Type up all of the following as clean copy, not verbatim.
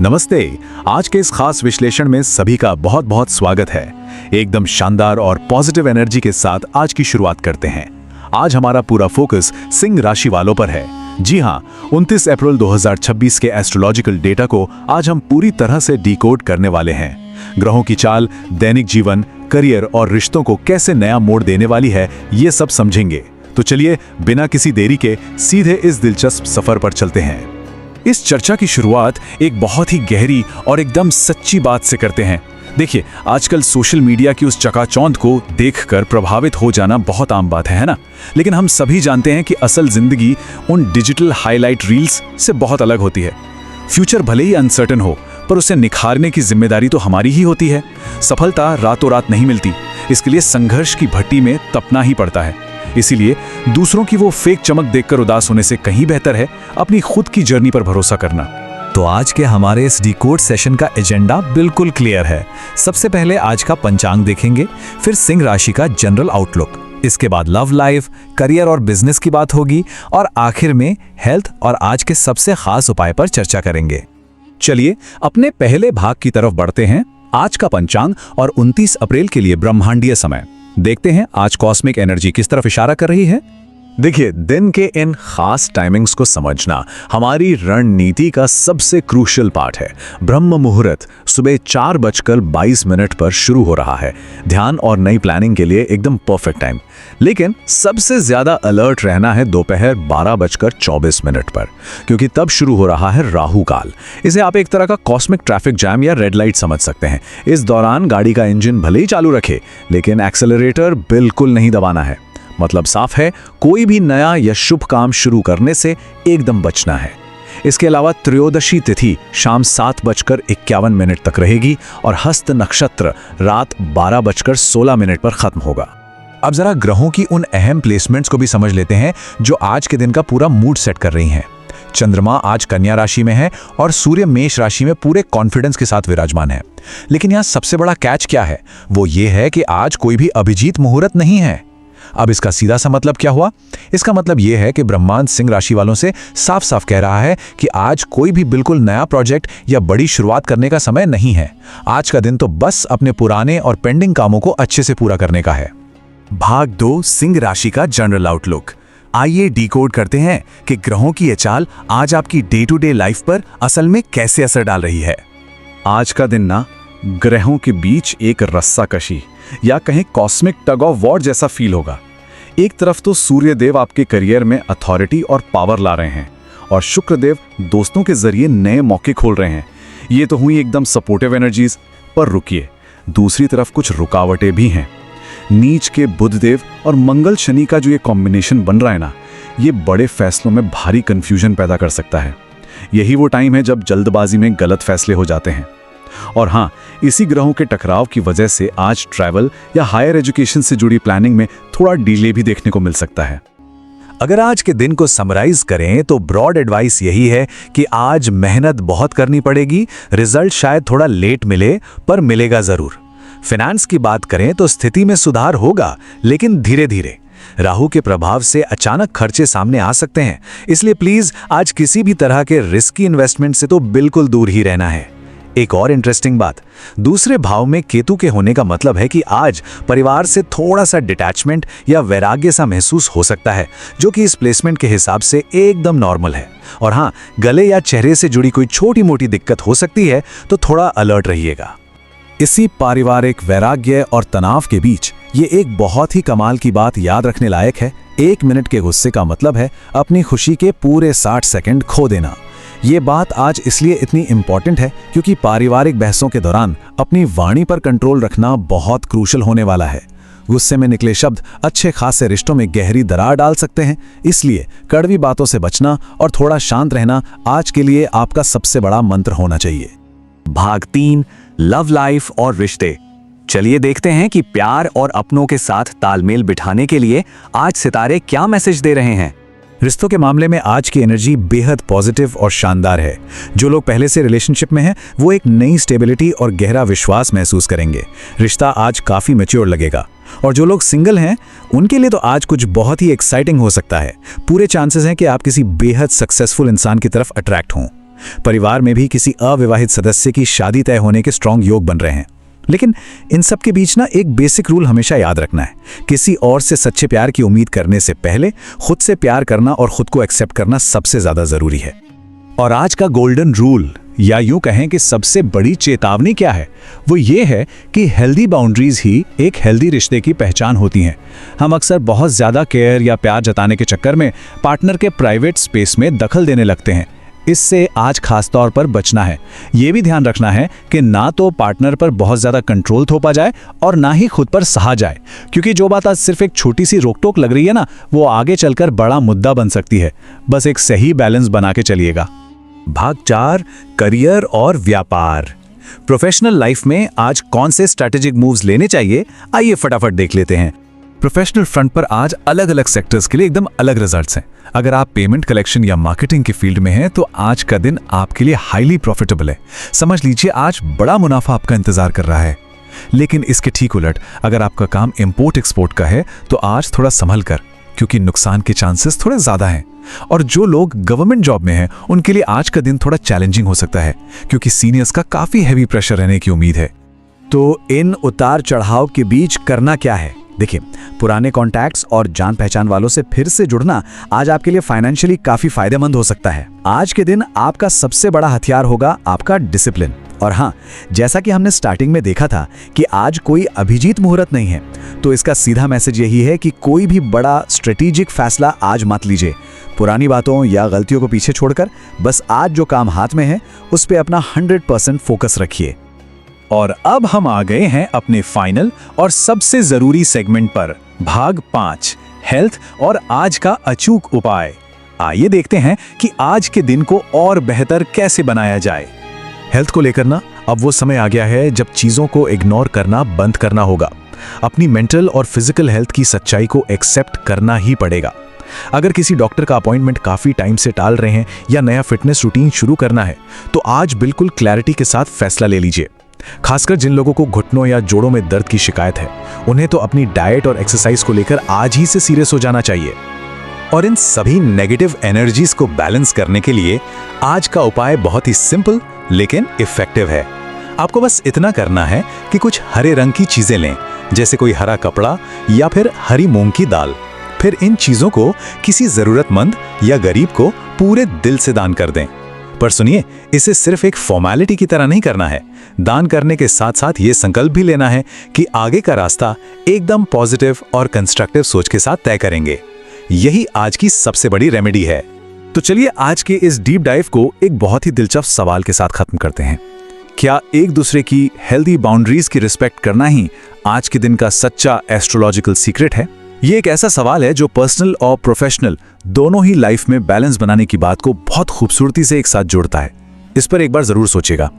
नमस्ते। आज के इस खास विश्लेषण में सभी का बहुत बहुत स्वागत है। एकदम शानदार और पॉजिटिव एनर्जी के साथ आज की शुरुआत करते हैं। आज हमारा पूरा फोकस सिंह राशि वालों पर है। जी हाँ, 29 अप्रैल 2026 के एस्ट्रोलॉजिकल डेटा को आज हम पूरी तरह से डिकोड करने वाले हैं। ग्रहों की चाल दैनिक जीवन, करियर और रिश्तों को कैसे नया मोड़ देने वाली है, ये सब समझेंगे। तो चलिए बिना किसी देरी के सीधे इस दिलचस्प सफर पर चलते हैं। इस चर्चा की शुरुआत एक बहुत ही गहरी और एकदम सच्ची बात से करते हैं। देखिए, आजकल सोशल मीडिया की उस चकाचौंध को देखकर प्रभावित हो जाना बहुत आम बात है ना? लेकिन हम सभी जानते हैं कि असल जिंदगी उन डिजिटल हाईलाइट रील्स से बहुत अलग होती है। फ्यूचर भले ही अनसर्टेन हो, पर उसे निखारने की जिम्मेदारी तो हमारी ही होती है। सफलता रातों रात नहीं मिलती, इसके लिए संघर्ष की भट्टी में तपना ही पड़ता है। इसीलिए दूसरों की वो फेक चमक देखकर उदास होने से कहीं बेहतर है अपनी खुद की जर्नी पर भरोसा करना। तो आज के हमारे इस डिकोड सेशन का एजेंडा बिल्कुल क्लियर है। सबसे पहले आज का पंचांग देखेंगे, फिर सिंह राशि का जनरल आउटलुक, इसके बाद लव लाइफ, करियर और बिजनेस की बात होगी, और आखिर में हेल्थ और आज के सबसे खास उपाय पर चर्चा करेंगे। चलिए अपने पहले भाग की तरफ बढ़ते हैं। आज का पंचांग और 29 अप्रैल के लिए ब्रह्मांडीय समय। देखते हैं आज कॉस्मिक एनर्जी किस तरफ इशारा कर रही है। देखिए, दिन के इन खास टाइमिंग्स को समझना हमारी रणनीति का सबसे क्रूशियल पार्ट है। ब्रह्म मुहूर्त सुबह 4:22 पर शुरू हो रहा है। ध्यान और नई प्लानिंग के लिए एकदम परफेक्ट टाइम। लेकिन सबसे ज्यादा अलर्ट रहना है दोपहर 12:24 पर, क्योंकि तब शुरू हो रहा है राहु काल। इसे आप एक तरह का कॉस्मिक ट्रैफिक जैम या रेड लाइट समझ सकते हैं। इस दौरान गाड़ी का इंजन भले ही चालू रखे, लेकिन एक्सेलरेटर बिल्कुल नहीं दबाना है। मतलब साफ है, कोई भी नया या शुभ काम शुरू करने से एकदम बचना है। इसके अलावा त्रयोदशी तिथि शाम 7:51 तक रहेगी और हस्त नक्षत्र रात 12:16 पर खत्म होगा। अब जरा ग्रहों की उन अहम प्लेसमेंट्स को भी समझ लेते हैं जो आज के दिन का पूरा मूड सेट कर रही हैं। चंद्रमा आज कन्या राशि में है और सूर्य मेष राशि में पूरे कॉन्फिडेंस के साथ विराजमान है। लेकिन यहाँ सबसे बड़ा कैच क्या है? वो ये है कि आज कोई भी अभिजीत मुहूर्त नहीं है। अब इसका सीधा सा मतलब क्या हुआ? इसका मतलब यह है कि ब्रह्मांड सिंह राशि वालों से साफ साफ कह रहा है कि आज कोई भी बिल्कुल नया प्रोजेक्ट या बड़ी शुरुआत करने का समय नहीं है। आज का दिन तो बस अपने पुराने और पेंडिंग कामों को अच्छे से पूरा करने का है। भाग 2, सिंह राशि का जनरल आउटलुक। आइए डिकोड करते हैं कि ग्रहों की ये चाल आज आपकी डे टू डे लाइफ पर असल में कैसे असर डाल रही है। आज का दिन ना ग्रहों के बीच एक रस्साकशी या कहीं कॉस्मिक टग ऑफ वॉर जैसा फील होगा। एक तरफ तो सूर्य देव आपके करियर में अथॉरिटी और पावर ला रहे हैं, और शुक्र देव दोस्तों के जरिए नए मौके खोल रहे हैं। ये तो हुई एकदम सपोर्टिव एनर्जीज। पर रुकिए, दूसरी तरफ कुछ रुकावटें भी हैं। नीच के बुध देव और मंगल शनि का जो ये कॉम्बिनेशन बन रहा है ना, ये बड़े फैसलों में भारी कंफ्यूजन पैदा कर सकता है। यही वो टाइम है जब जल्दबाजी में गलत फैसले हो जाते हैं। और हाँ, इसी ग्रहों के टकराव की वजह से आज ट्रैवल या हायर एजुकेशन से जुड़ी प्लानिंग में थोड़ा डिले भी देखने को मिल सकता है। अगर आज के दिन को समराइज करें तो ब्रॉड एडवाइस यही है कि आज मेहनत बहुत करनी पड़ेगी। रिजल्ट शायद थोड़ा लेट मिले, पर मिलेगा जरूर। फाइनेंस की बात करें तो स्थिति में सुधार होगा, लेकिन धीरे धीरे। राहु के प्रभाव से अचानक खर्चे सामने आ सकते हैं, इसलिए प्लीज आज किसी भी तरह के रिस्की इन्वेस्टमेंट से तो बिल्कुल दूर ही रहना है। एक और इंटरेस्टिंग बात, दूसरे भाव में केतु के होने का मतलब है कि आज परिवार से थोड़ा सा डिटैचमेंट या वैराग्य सा महसूस हो सकता है, जो कि इस प्लेसमेंट के हिसाब से एकदम नॉर्मल है। और हाँ, गले या चेहरे से जुड़ी कोई छोटी मोटी दिक्कत हो सकती है, तो थोड़ा अलर्ट रहिएगा। इसी पारिवारिक वैराग्य और तनाव के बीच ये एक बहुत ही कमाल की बात याद रखने लायक है। 1 मिनट के गुस्से का मतलब है अपनी खुशी के पूरे 60 सेकंड खो देना। ये बात आज इसलिए इतनी इंपॉर्टेंट है क्योंकि पारिवारिक बहसों के दौरान अपनी वाणी पर कंट्रोल रखना बहुत क्रूशल होने वाला है। गुस्से में निकले शब्द अच्छे खासे रिश्तों में गहरी दरार डाल सकते हैं, इसलिए कड़वी बातों से बचना और थोड़ा शांत रहना आज के लिए आपका सबसे बड़ा मंत्र होना चाहिए। भाग 3, लव लाइफ और रिश्ते। चलिए देखते हैं कि प्यार और अपनों के साथ तालमेल बिठाने के लिए आज सितारे क्या मैसेज दे रहे हैं। रिश्तों के मामले में आज की एनर्जी बेहद पॉजिटिव और शानदार है। जो लोग पहले से रिलेशनशिप में हैं, वो एक नई स्टेबिलिटी और गहरा विश्वास महसूस करेंगे। रिश्ता आज काफी मैच्योर लगेगा। और जो लोग सिंगल हैं, उनके लिए तो आज कुछ बहुत ही एक्साइटिंग हो सकता है। पूरे चांसेस हैं कि आप किसी बेहद सक्सेसफुल इंसान की तरफ अट्रैक्ट हों। परिवार में भी किसी अविवाहित सदस्य की शादी तय होने के स्ट्रांग योग बन रहे हैं। लेकिन इन सब के बीच ना एक बेसिक रूल हमेशा याद रखना है, किसी और से सच्चे प्यार की उम्मीद करने से पहले खुद से प्यार करना और खुद को एक्सेप्ट करना सबसे ज्यादा जरूरी है। और आज का गोल्डन रूल, या यूं कहें कि सबसे बड़ी चेतावनी क्या है, वो ये है कि हेल्दी बाउंड्रीज ही एक हेल्दी रिश्ते की पहचान होती हैं। हम अक्सर बहुत ज़्यादा केयर या प्यार जताने के चक्कर में पार्टनर के प्राइवेट स्पेस में दखल देने लगते हैं। इससे आज खास तौर पर बचना है। ये भी ध्यान रखना है कि ना तो पार्टनर पर बहुत ज़्यादा कंट्रोल थोपा जाए और ना ही खुद पर सहा जाए, क्योंकि जो बात आज सिर्फ एक छोटी सी रोक टोक लग रही है ना, वो आगे चलकर बड़ा मुद्दा बन सकती है। बस एक सही बैलेंस बना के चलिएगा। भाग 4, करियर और व्यापार। प्रोफेशनल लाइफ में आज कौन से स्ट्रैटेजिक मूव्स लेने चाहिए, आइए फटाफट देख लेते हैं। प्रोफेशनल फ्रंट पर आज अलग अलग सेक्टर्स के लिए एकदम अलग रिजल्ट्स हैं। अगर आप पेमेंट कलेक्शन या मार्केटिंग के फील्ड में हैं तो आज का दिन आपके लिए हाईली प्रॉफिटेबल है। समझ लीजिए आज बड़ा मुनाफा आपका इंतजार कर रहा है। लेकिन इसके ठीक उलट अगर आपका काम इंपोर्ट एक्सपोर्ट का है तो आज थोड़ा संभल कर, क्योंकि नुकसान के चांसेस थोड़े ज्यादा हैं। और जो लोग गवर्नमेंट जॉब में हैं उनके लिए आज का दिन थोड़ा चैलेंजिंग हो सकता है, क्योंकि सीनियर्स का काफी हैवी प्रेशर रहने की उम्मीद है। तो इन उतार चढ़ाव के बीच करना क्या है? देखिए, पुराने कॉन्टैक्ट्स और जान पहचान वालों से फिर से जुड़ना आज आपके लिए फाइनेंशियली काफी फायदेमंद हो सकता है। आज के दिन आपका सबसे बड़ा हथियार होगा आपका डिसिप्लिन। और हाँ, जैसा कि हमने स्टार्टिंग में देखा था कि आज कोई अभिजीत मुहूर्त नहीं है, तो इसका सीधा मैसेज यही है कि कोई भी बड़ा स्ट्रेटेजिक फैसला आज मत लीजिए। पुरानी बातों या गलतियों को पीछे छोड़कर बस आज जो काम हाथ में है उस पे अपना 100% फोकस रखिए। और अब हम आ गए हैं अपने फाइनल और सबसे जरूरी सेगमेंट पर, भाग 5, हेल्थ और आज का अचूक उपाय। आइए देखते हैं कि आज के दिन को और बेहतर कैसे बनाया जाए। हेल्थ को लेकर ना अब वो समय आ गया है जब चीजों को इग्नोर करना बंद करना होगा। अपनी मेंटल और फिजिकल हेल्थ की सच्चाई को एक्सेप्ट करना ही पड़ेगा। अगर किसी डॉक्टर का अपॉइंटमेंट काफी टाइम से टाल रहे हैं या नया फिटनेस रूटीन शुरू करना है तो आज बिल्कुल क्लैरिटी के साथ फैसला ले लीजिए। खासकर जिन लोगों को घुटनों या जोड़ों में दर्द की शिकायत है, उन्हें तो अपनी डाइट और एक्सरसाइज को लेकर आज ही से सीरियस हो जाना चाहिए। और इन सभी नेगेटिव एनर्जीज को बैलेंस करने के लिए आज का उपाय बहुत ही सिंपल लेकिन इफेक्टिव है। आपको बस इतना करना है कि कुछ हरे रंग की चीजें लें, जैसे कोई हरा कपड़ा या फिर हरी मूंग की दाल। फिर इन चीजों को किसी जरूरतमंद या गरीब को पूरे दिल से दान कर दें। पर सुनिए, इसे सिर्फ एक फॉर्मेलिटी की तरह नहीं करना है। दान करने के साथ साथ ये संकल्प भी लेना है कि आगे का रास्ता एकदम पॉजिटिव और कंस्ट्रक्टिव सोच के साथ तय करेंगे। यही आज की सबसे बड़ी रेमेडी है। तो चलिए आज के इस डीप डाइव को एक बहुत ही दिलचस्प सवाल के साथ खत्म करते हैं। क्या एक दूसरे की हेल्दी बाउंड्रीज की रिस्पेक्ट करना ही आज के दिन का सच्चा एस्ट्रोलॉजिकल सीक्रेट है? ये एक ऐसा सवाल है जो पर्सनल और प्रोफेशनल दोनों ही लाइफ में बैलेंस बनाने की बात को बहुत खूबसूरती से एक साथ जोड़ता है। इस पर एक बार जरूर सोचिएगा।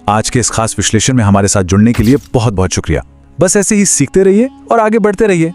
आज के इस खास विश्लेषण में हमारे साथ जुड़ने के लिए बहुत बहुत शुक्रिया। बस ऐसे ही सीखते रहिए और आगे बढ़ते रहिए।